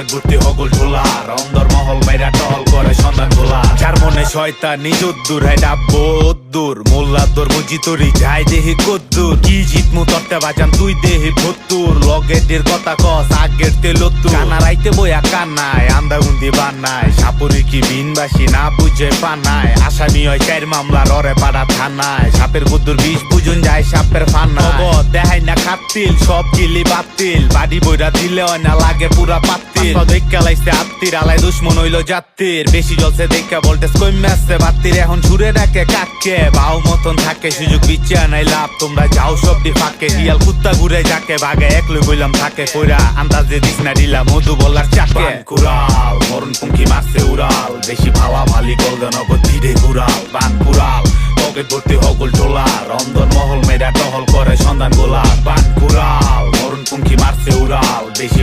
Pocket ভর্তি হগল ঝোলা, অন্দর মহল মেয়েরা টহল করে সন্ধান গোলা। যার মনে শয়তান নিজ উদ্দুর হয় ডাব্বো উদ্দুর, মোল্লা তোর বুঝি তোরই যাই দেহি কদ্দুর। কি জিতমু তরতে বাজান তুই দেহি ভত্তুর, লগের কথা কস আগের তেলত্তুর। কানা রাইতে বইয়া কান্নায় আন্দাগুন্দি বান্নায়, সাপুরি কি বিনবাসী না বুঝে পানায়। আসামি হয় 4 মামলা ররে পাড়া থানায়, সাপের গুদ্দুর বিষ বুঝুন যায় সাপের ফান্নায়। দেখাই না খাতিল সব কিলি বাতিল, বাড়ি বইরা দিলে হয় না লাগে পুরা পাতিল। দেখা লাইছে আত্মীর আলাই দুশ্মন হইল জাতির, বেশি জলছে দেখা ভোল্টেজ কমে আসছে বাতির। এখন ছুড়ে ডাকে কাকে বাউ মতন থাকে, সুযোগ বিচ্ছে নাই লাভ তোমরা যাও সবটি ফাঁকে। হিয়াল কুত্তা ঘুরে যাকে ভাগে একলই বইলাম থাকে কইরা, আন্দাজে দিস না দিলা মধু বলার চাকে। কুড়াল মরণ পুঙ্কি মারছে উড়াল, বেশি ভালা ভালি গলদন ধীরে ঘুরাল। বান কুড়াল পকেট ভর্তি হগল ঝোলা, অন্দর মহল মেয়েরা টহল করে সন্ধান গোলা। বান কুড়াল মরণ পুঙ্কি মারছে উড়াল, বেশি